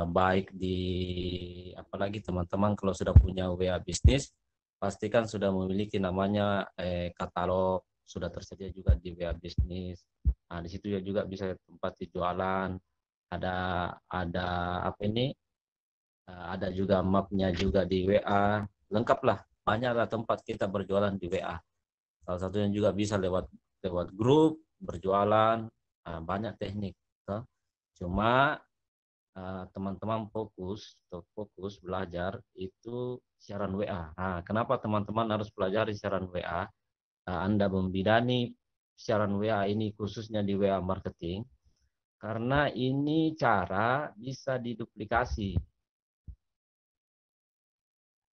baik di apalagi teman-teman kalau sudah punya WA bisnis pastikan sudah memiliki namanya katalog sudah tersedia juga di WA bisnis. Nah, di situ juga bisa tempat jualan. Ada apa ini? Ada juga mapnya juga di WA. Lengkap lah. Banyaklah tempat kita berjualan di WA. Salah satunya juga bisa lewat lewat grup berjualan. Banyak teknik. Toh. Cuma teman-teman fokus belajar itu siaran WA. Nah, kenapa teman-teman harus pelajari siaran WA? Anda membidani siaran WA ini khususnya di WA marketing karena ini cara bisa diduplikasi.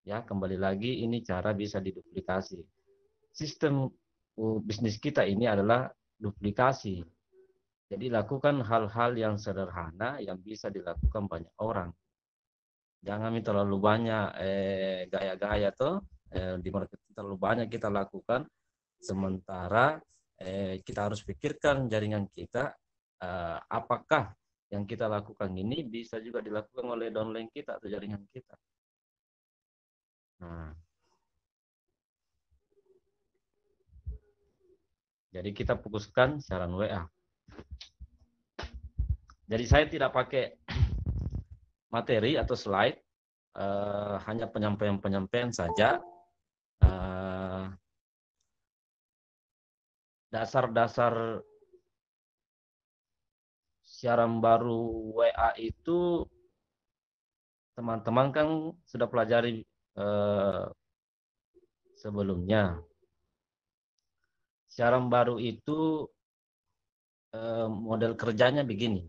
Ya, kembali lagi ini cara bisa diduplikasi. Sistem bisnis kita ini adalah duplikasi. Jadi lakukan hal-hal yang sederhana yang bisa dilakukan banyak orang. Jangan terlalu banyak gaya-gaya tuh di marketing terlalu banyak kita lakukan sementara kita harus pikirkan jaringan kita apakah yang kita lakukan ini bisa juga dilakukan oleh downline kita atau jaringan kita. Nah, jadi kita fokuskan siaran WA. Jadi saya tidak pakai materi atau slide, hanya penyampaian-penyampaian saja. Dasar-dasar siaran baru WA itu teman-teman kan sudah pelajari sebelumnya. Siaran baru itu model kerjanya begini.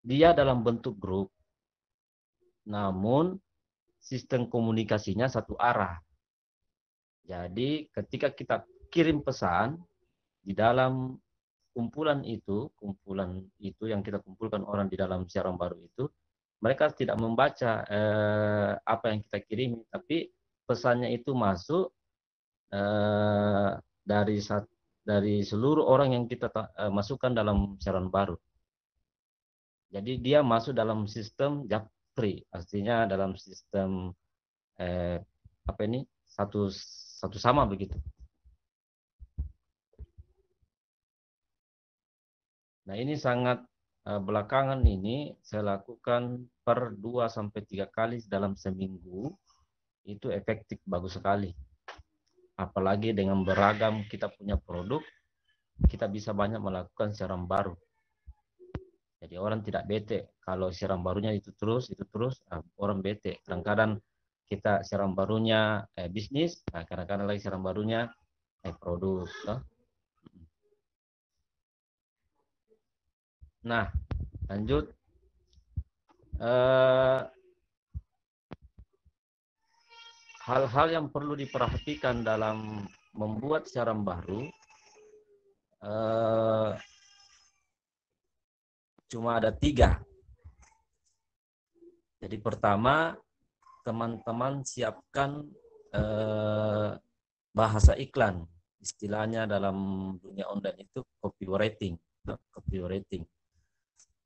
Dia dalam bentuk grup, namun sistem komunikasinya satu arah. Jadi ketika kita kirim pesan di dalam kumpulan itu yang kita kumpulkan orang di dalam siaran baru itu, mereka tidak membaca apa yang kita kirim, tapi pesannya itu masuk dari seluruh orang yang kita masukkan dalam siaran baru. Jadi dia masuk dalam sistem japri, artinya dalam sistem apa ini satu sama begitu. Nah ini sangat belakangan ini saya lakukan per 2-3 kali dalam seminggu, itu efektif bagus sekali. Apalagi dengan beragam kita punya produk, kita bisa banyak melakukan siaran baru. Jadi orang tidak bete kalau siaran barunya itu terus orang bete. Kadang-kadang kita siaran barunya bisnis, kadang-kadang lagi siaran barunya produk. Nah, lanjut. Hal-hal yang perlu diperhatikan dalam membuat siaran baru cuma ada 3. Jadi pertama, teman-teman siapkan bahasa iklan. Istilahnya dalam dunia online itu copywriting.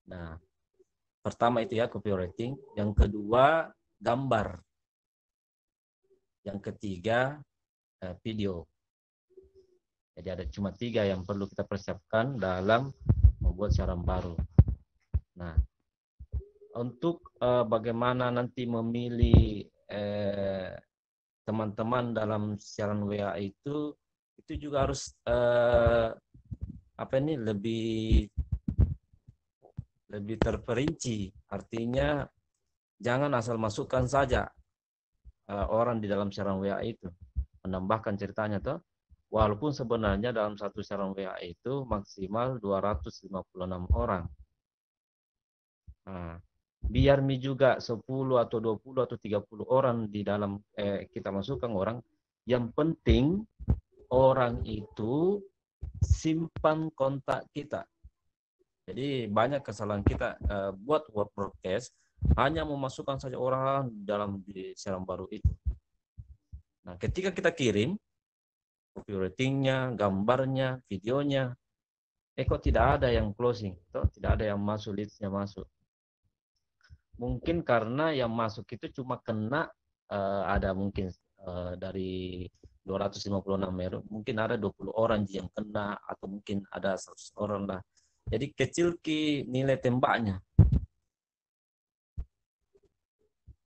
Nah, pertama itu ya copywriting. Yang kedua, gambar. Yang ketiga, video. Jadi ada cuma 3 yang perlu kita persiapkan dalam membuat siaran baru. Nah, untuk bagaimana nanti memilih teman-teman dalam siaran WA itu juga harus lebih terperinci. Artinya jangan asal masukkan saja orang di dalam siaran WA itu, menambahkan ceritanya tuh. Walaupun sebenarnya dalam satu siaran WA itu maksimal 256 orang. Nah, biar juga 10 atau 20 atau 30 orang di dalam kita masukkan orang, yang penting orang itu simpan kontak kita. Jadi banyak kesalahan kita buat web broadcast hanya memasukkan saja orang dalam di siaran baru itu. Nah, ketika kita kirim copywriting-nya, gambarnya, videonya, kok tidak ada yang closing, toh tidak ada yang masuk, leadsnya masuk. Mungkin karena yang masuk itu cuma kena ada mungkin dari 256 meter, mungkin ada 20 orang yang kena, atau mungkin ada 100 orang lah. Jadi kecil ki nilai tembaknya.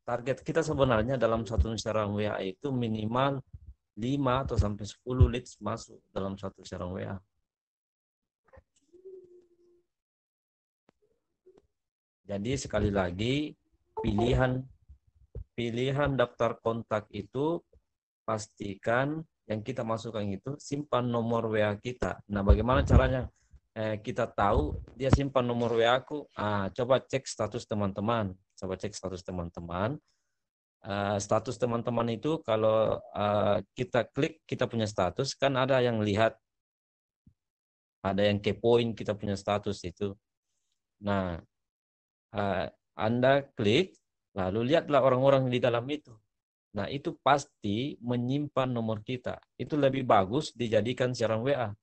Target kita sebenarnya dalam satu siaran WA itu minimal 5 atau sampai 10 leads masuk dalam satu siaran WA. Jadi sekali lagi, pilihan pilihan daftar kontak itu pastikan yang kita masukkan itu simpan nomor WA kita. Nah, bagaimana caranya kita tahu dia simpan nomor WA aku? Coba cek status teman-teman. Coba cek status teman-teman. Status teman-teman itu kalau kita klik kita punya status, kan ada yang lihat, ada yang kepoin kita punya status itu. Nah, Anda klik, lalu lihatlah orang-orang di dalam itu. Nah, itu pasti menyimpan nomor kita. Itu lebih bagus dijadikan siaran WA.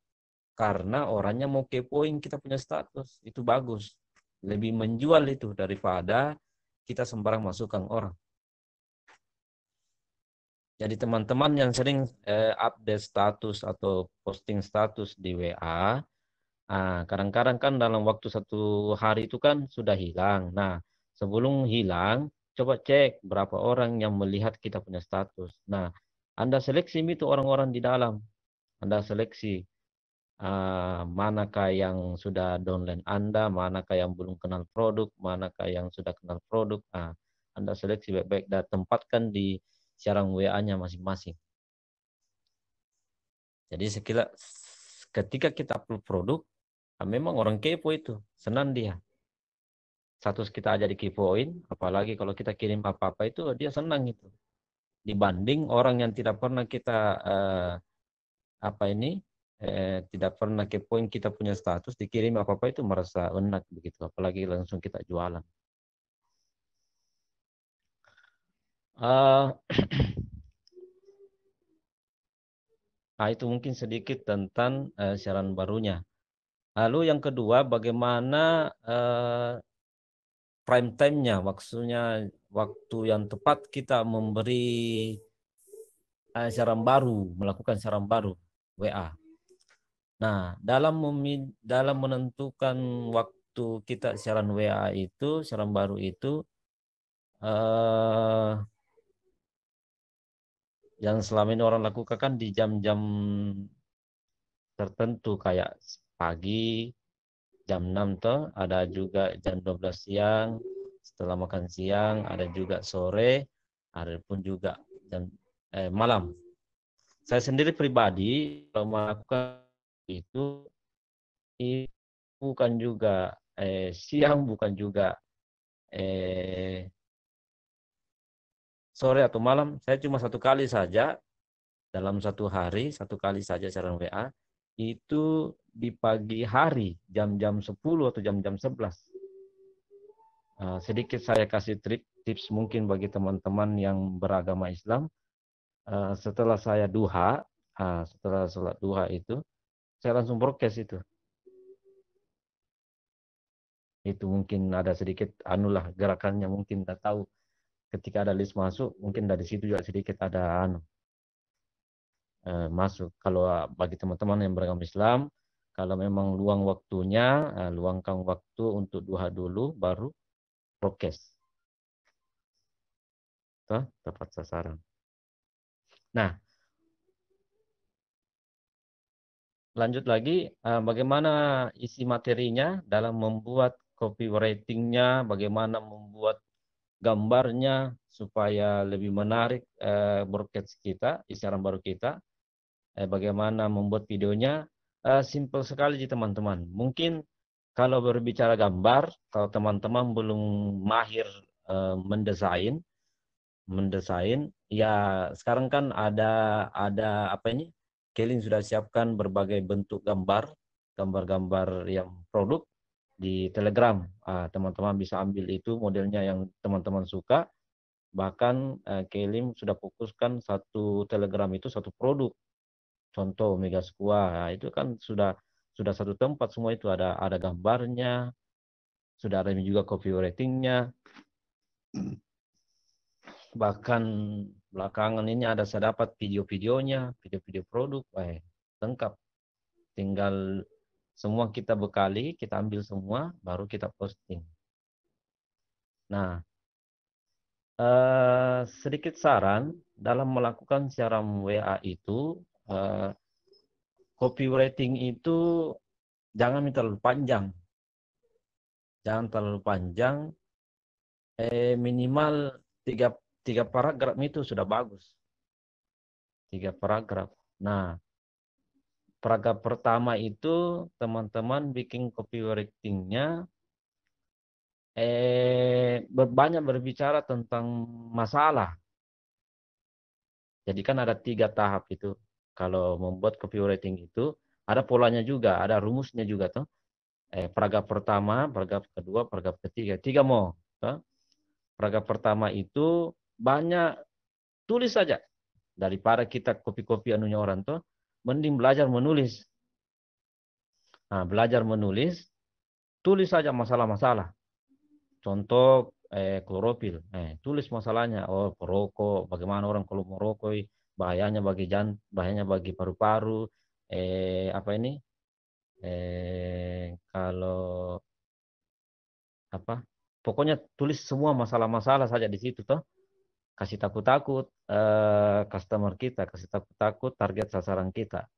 Karena orangnya mau kepoin kita punya status. Itu bagus. Lebih menjual itu daripada kita sembarang masukkan orang. Jadi teman-teman yang sering update status atau posting status di WA, kadang-kadang kan dalam waktu 1 hari itu kan sudah hilang. Nah, sebelum hilang, coba cek berapa orang yang melihat kita punya status. Nah, Anda seleksi itu orang-orang di dalam. Anda seleksi manakah yang sudah downline Anda, manakah yang belum kenal produk, manakah yang sudah kenal produk. Anda seleksi baik-baik dan tempatkan di siaran WA-nya masing-masing. Jadi ketika kita upload produk, memang orang kepo itu, senang dia. Status kita aja dikepoin, apalagi kalau kita kirim apa-apa itu dia senang itu. Dibanding orang yang tidak pernah kita tidak pernah kepoin kita punya status, dikirim apa-apa itu merasa enak begitu, apalagi langsung kita jualan. Uh, itu mungkin sedikit tentang siaran barunya. Lalu yang kedua, bagaimana prime time-nya, maksudnya waktu yang tepat kita memberi siaran baru, melakukan siaran baru WA. Nah, dalam menentukan waktu kita siaran WA itu, siaran baru itu, yang selama ini orang lakukan kan di jam-jam tertentu kayak pagi, jam 6 toh, ada juga jam 12 siang, setelah makan siang, ada juga sore, ada pun juga jam malam. Saya sendiri pribadi kalau melakukan itu bukan juga siang, bukan juga sore atau malam. Saya cuma 1 kali saja dalam 1 hari, 1 kali saja siaran WA itu di pagi hari jam-jam 10 atau jam-jam 11. Sedikit saya kasih tips mungkin bagi teman-teman yang beragama Islam. Setelah saya duha, setelah sholat duha itu, saya langsung broadcast itu. Itu mungkin ada sedikit anulah gerakannya, mungkin tidak tahu ketika ada list masuk, mungkin dari situ juga sedikit ada masuk. Kalau bagi teman-teman yang beragama Islam, kalau memang luang waktunya, luangkan waktu untuk duha dulu, baru broadcast. Tepat sasaran. Nah, lanjut lagi, bagaimana isi materinya dalam membuat copywriting-nya, bagaimana membuat gambarnya supaya lebih menarik broadcast kita, siaran baru kita, bagaimana membuat videonya, simple sekali teman-teman. Mungkin kalau berbicara gambar, kalau teman-teman belum mahir mendesain, ya sekarang kan ada apa ini? Keling sudah siapkan berbagai bentuk gambar-gambar yang produk di Telegram. Teman-teman bisa ambil itu modelnya yang teman-teman suka. Bahkan Kelim sudah fokuskan satu Telegram itu satu produk. Contoh Omega Squad, itu kan sudah sudah satu tempat semua itu ada gambarnya, sudah ada juga copywritingnya. Bahkan belakangan ini saya dapat video-videonya, video-video produk, lengkap. Tinggal semua kita bekali, kita ambil semua, baru kita posting. Nah, sedikit saran dalam melakukan siaran WA itu, copywriting itu jangan terlalu panjang. Jangan terlalu panjang, minimal tiga paragraf itu sudah bagus. 3 paragraf. Nah, paragraf pertama itu teman-teman bikin copywriting-nya banyak berbicara tentang masalah. Jadi kan ada 3 tahap itu. Kalau membuat copywriting itu ada polanya juga, ada rumusnya juga tuh. Paragraf pertama, paragraf kedua, paragraf ketiga, 3 mau. Tuh. Paragraf pertama itu banyak tulis saja. Daripada kita copy-copy anunya orang tuh, mending belajar menulis. Nah, belajar menulis, tulis saja masalah-masalah. Contoh klorofil, tulis masalahnya. Oh, perokok, bagaimana orang kalau merokok, bahayanya bagi bahayanya bagi paru-paru. Apa ini? Kalau apa? Pokoknya tulis semua masalah-masalah saja di situ toh. Kasih takut-takut customer kita, kasih takut-takut target sasaran kita,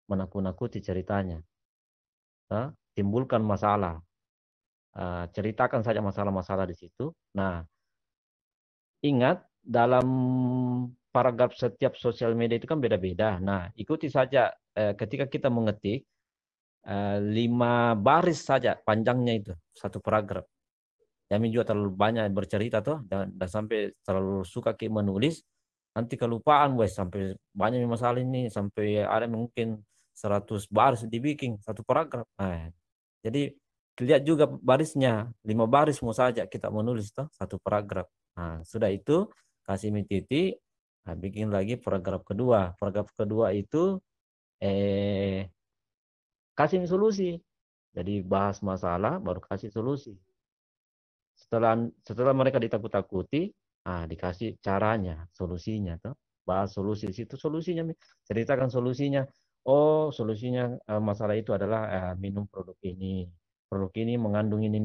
menakut-nakuti ceritanya, timbulkan masalah, ceritakan saja masalah-masalah di situ. Nah, ingat dalam paragraf setiap sosial media itu kan beda-beda. Nah, ikuti saja ketika kita mengetik 5 baris saja panjangnya itu satu paragraf. Kami juga terlalu banyak bercerita tuh dan sampai terlalu suka menulis, nanti kelupaan wes sampai banyak masalah ini sampai ada mungkin 100 baris dibikin satu paragraf. Nah, jadi lihat juga barisnya, 5 baris mau saja kita menulis tuh satu paragraf. Nah, sudah itu kasih titik, bikin lagi paragraf kedua. Paragraf kedua itu kasih solusi. Jadi bahas masalah baru kasih solusi. Setelah mereka ditakut-takuti, dikasih caranya, solusinya tuh. Bahas solusi di situ solusinya, ceritakan solusinya. Oh, solusinya masalah itu adalah minum produk ini. Produk ini mengandung ini.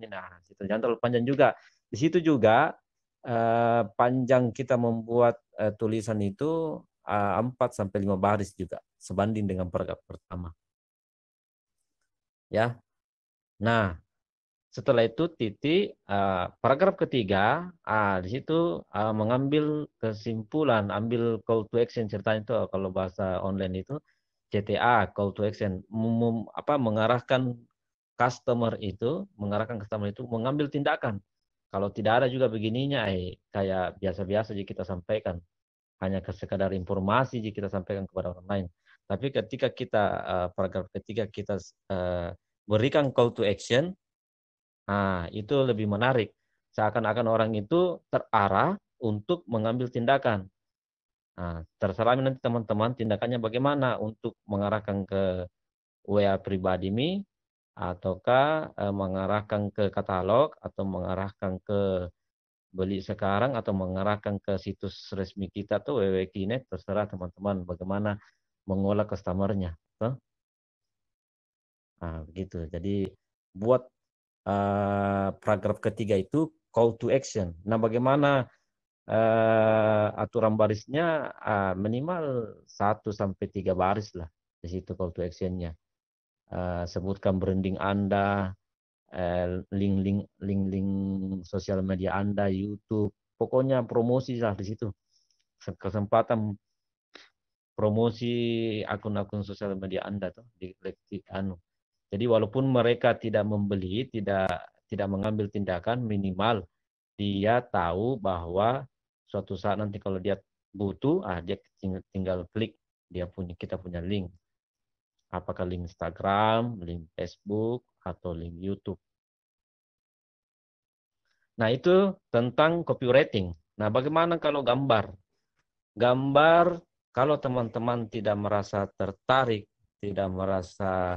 Nah, situ jangan terlalu panjang juga. Di situ juga panjang kita membuat tulisan itu 4 sampai 5 baris juga sebanding dengan paragraf pertama. Ya. Nah, setelah itu titik paragraf ketiga, di situ mengambil kesimpulan, ambil call to action ceritanya itu kalau bahasa online itu CTA, call to action, mengarahkan customer itu mengambil tindakan. Kalau tidak ada juga begininya, kayak biasa-biasa jika kita sampaikan, hanya sekadar informasi jika kita sampaikan kepada orang lain. Tapi ketika kita paragraf ketiga kita berikan call to action, itu lebih menarik. Seakan-akan orang itu terarah untuk mengambil tindakan. Terserah nanti teman-teman tindakannya bagaimana untuk mengarahkan ke WA pribadi mi, ataukah mengarahkan ke katalog, atau mengarahkan ke beli sekarang, atau mengarahkan ke situs resmi kita tuh www.kinet, terserah teman-teman bagaimana mengolah customernya. Begitu. Jadi buat paragraf ketiga itu call to action. Nah, bagaimana aturan barisnya minimal 1 sampai 3 baris lah di situ call to actionnya. Sebutkan branding Anda, link sosial media Anda, YouTube, pokoknya promosi lah di situ. Kesempatan promosi akun-akun sosial media Anda tuh di Jadi walaupun mereka tidak membeli, tidak mengambil tindakan, minimal dia tahu bahwa suatu saat nanti kalau dia butuh, dia tinggal klik kita punya link. Apakah link Instagram, link Facebook, atau link YouTube. Nah, itu tentang copywriting. Nah, bagaimana kalau gambar? Gambar, kalau teman-teman tidak merasa tertarik, tidak merasa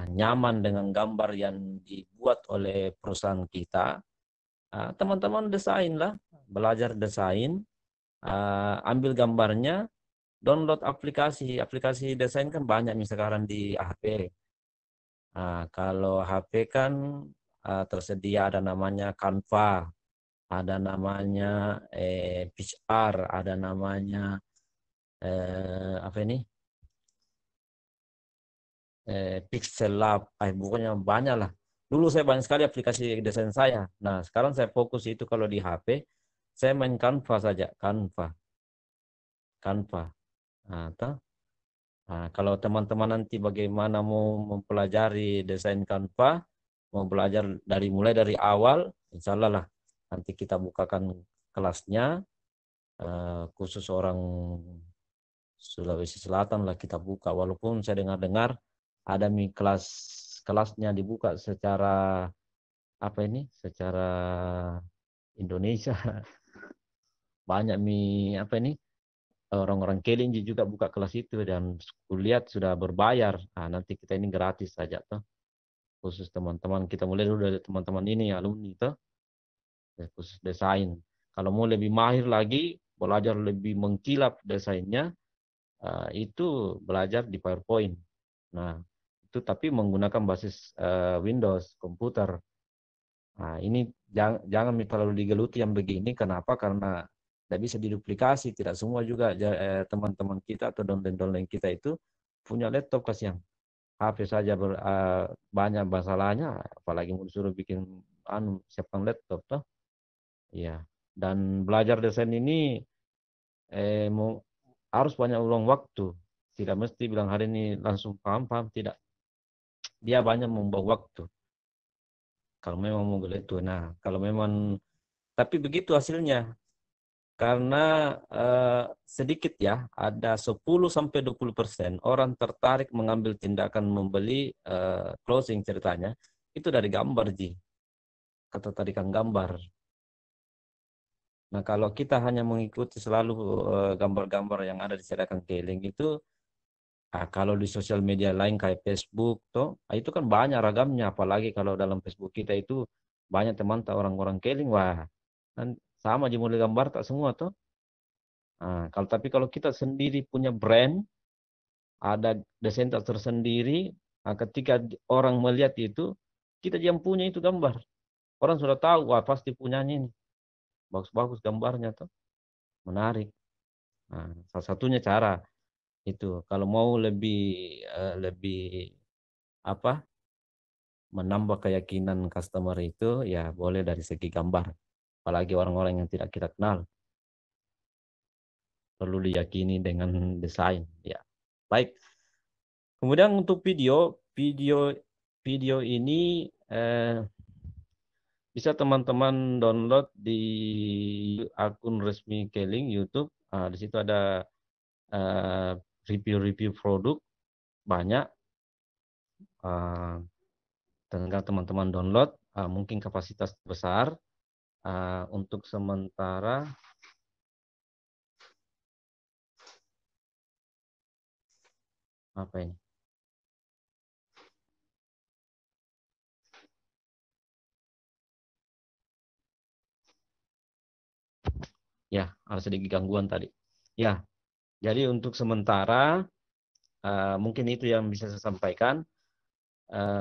nyaman dengan gambar yang dibuat oleh perusahaan kita, teman-teman desain lah, belajar desain, ambil gambarnya, download aplikasi. Aplikasi desain kan banyak nih sekarang di HP. Kalau HP kan tersedia ada namanya Canva, ada namanya PixArt, ada namanya apa ini? Pixel Lab, pokoknya banyak lah. Dulu saya banyak sekali aplikasi desain saya. Nah, sekarang saya fokus itu kalau di HP, saya main Canva saja, Canva, Canva. Toh. Kalau teman-teman nanti bagaimana mau mempelajari desain Canva, mau belajar mulai dari awal, insya Allah lah. Nanti kita bukakan kelasnya, khusus orang Sulawesi Selatan lah kita buka. Walaupun saya dengar-dengar ada kelasnya dibuka secara apa ini? Secara Indonesia. Banyak apa ini? Orang-orang Keling juga buka kelas itu dan kuliah sudah berbayar. Nanti kita ini gratis saja toh. Khusus teman-teman kita mulai dulu dari teman-teman ini alumni toh. Khusus desain. Kalau mau lebih mahir lagi, belajar lebih mengkilap desainnya, itu belajar di PowerPoint. Nah, itu tapi menggunakan basis Windows komputer. Ini jangan terlalu digeluti yang begini. Kenapa? Karena tidak bisa diduplikasi. Tidak semua juga teman-teman kita atau downline kita itu punya laptop kasihan. HP saja banyak masalahnya, apalagi mau disuruh bikin siapkan laptop toh. Iya. Dan belajar desain ini harus banyak ulang waktu. Tidak mesti bilang hari ini langsung paham-paham, tidak. Dia banyak membawa waktu. Kalau memang mau itu. Nah, kalau memang tapi begitu hasilnya. Karena sedikit ya, ada 10-20% orang tertarik mengambil tindakan membeli closing ceritanya itu dari gambar Ji, ketertarikan gambar. Nah, kalau kita hanya mengikuti selalu gambar-gambar yang ada di Cerakan Keling itu, kalau di sosial media lain kayak Facebook toh, itu kan banyak ragamnya. Apalagi kalau dalam Facebook kita itu banyak teman orang-orang Keling, wah, kan sama aja mulai gambar tak semua toh. Tapi kalau kita sendiri punya brand, ada desain tersendiri, ketika orang melihat itu, kita yang punya itu gambar. Orang sudah tahu, wah pasti punyanya ini. Bagus-bagus gambarnya tuh, menarik. Salah satunya cara itu. Kalau mau lebih apa menambah keyakinan customer itu, ya boleh dari segi gambar. Apalagi orang-orang yang tidak kita kenal, perlu diyakini dengan desain. Ya, baik. Kemudian untuk video ini bisa teman-teman download di akun resmi Keling YouTube. Di situ ada review-review produk banyak. Tinggal teman-teman download. Mungkin kapasitas besar. Untuk sementara apa ini? Ya, ada sedikit gangguan tadi. Ya, jadi untuk sementara mungkin itu yang bisa saya sampaikan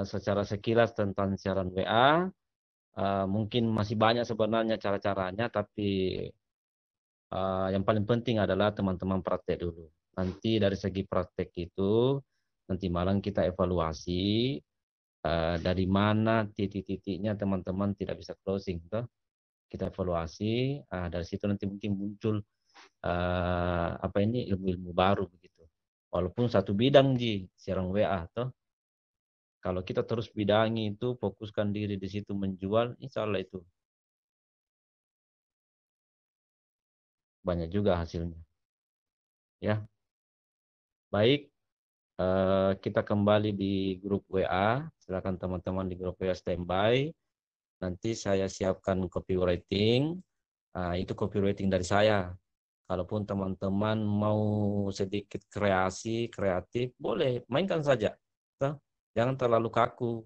secara sekilas tentang siaran WA. Mungkin masih banyak sebenarnya cara-caranya, tapi yang paling penting adalah teman-teman praktek dulu. Nanti dari segi praktek itu, nanti malam kita evaluasi dari mana titik-titiknya teman-teman tidak bisa closing. Toh. Kita evaluasi, dari situ nanti mungkin muncul apa ini ilmu-ilmu baru begitu. Walaupun satu bidang Ji, siaran WA toh. Kalau kita terus bidangi itu, fokuskan diri di situ menjual, insya Allah itu banyak juga hasilnya. Ya, baik. Kita kembali di grup WA. Silakan teman-teman di grup WA standby. Nanti saya siapkan copywriting. Itu copywriting dari saya. Kalaupun teman-teman mau sedikit kreatif, boleh mainkan saja. toh. Jangan terlalu kaku,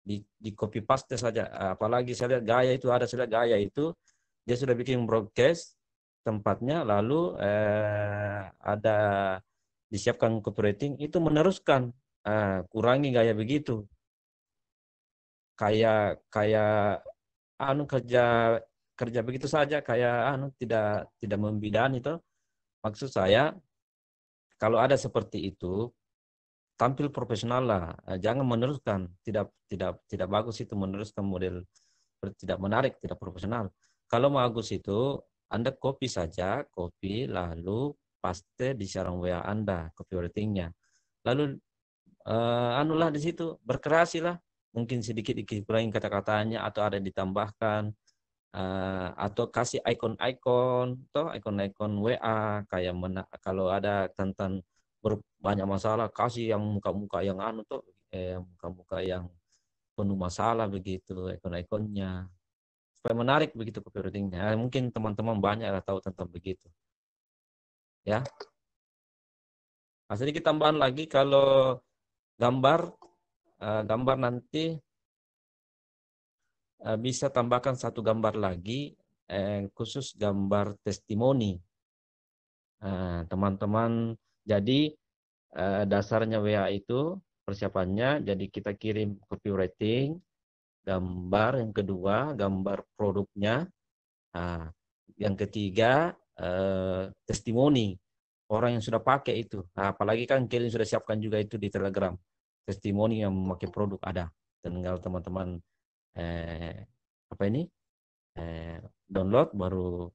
di copy paste saja. Apalagi saya lihat gaya itu, ada saya lihat gaya itu dia sudah bikin broadcast tempatnya, lalu ada disiapkan copywriting, itu meneruskan. Kurangi gaya begitu, kayak kayak kerja kerja begitu saja, kayak tidak membidani itu. Maksud saya kalau ada seperti itu, tampil profesional lah. Jangan meneruskan, tidak bagus itu meneruskan model tidak menarik, tidak profesional. Kalau bagus itu Anda copy saja, copy lalu paste di sarang WA Anda, copywritingnya. Lalu anulah di situ berkreasi lah, mungkin sedikit kurangi kata-katanya atau ada ditambahkan, atau kasih ikon-ikon toh, ikon-ikon WA kayak kalau ada tentang banyak masalah, kasih yang muka-muka yang toh, muka-muka yang penuh masalah begitu ikon-ikonnya, supaya menarik begitu copywritingnya. Mungkin teman-teman banyak yang tahu tentang begitu ya. Nah, sedikit tambahan lagi, kalau gambar nanti bisa tambahkan satu gambar lagi, khusus gambar testimoni. Teman-teman, jadi dasarnya WA itu persiapannya, jadi kita kirim copywriting, gambar, yang kedua gambar produknya, yang ketiga testimoni orang yang sudah pakai itu. Apalagi kan kalian sudah siapkan juga itu di Telegram, testimoni yang memakai produk ada. Tinggal teman-teman download, baru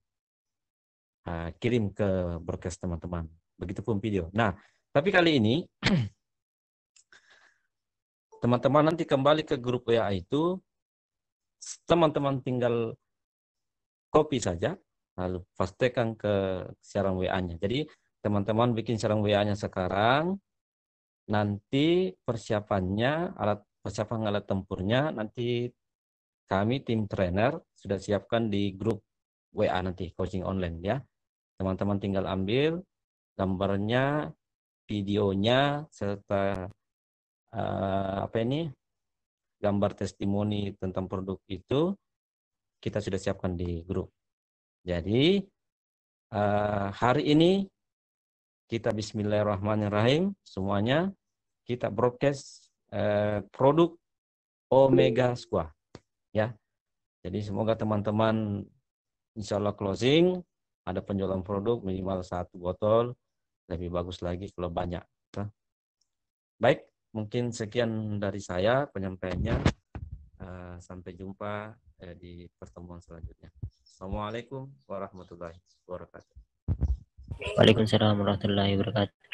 kirim ke broadcast teman-teman. Begitupun video. Nah, tapi kali ini teman-teman nanti kembali ke grup WA itu, teman-teman tinggal copy saja, lalu pastekan ke sarang WA-nya. Jadi teman-teman bikin sarang WA-nya sekarang, nanti persiapan alat tempurnya nanti kami tim trainer sudah siapkan di grup WA nanti coaching online ya. Teman-teman tinggal ambil gambarnya, videonya, serta gambar testimoni tentang produk itu kita sudah siapkan di grup. Jadi hari ini kita bismillahirrahmanirrahim semuanya, kita broadcast produk Omega Squad ya. Jadi semoga teman-teman insya Allah closing, ada penjualan produk minimal 1 botol, lebih bagus lagi kalau banyak. Baik, mungkin sekian dari saya penyampaiannya. Sampai jumpa di pertemuan selanjutnya. Assalamualaikum warahmatullahi wabarakatuh. Waalaikumsalam warahmatullahi wabarakatuh.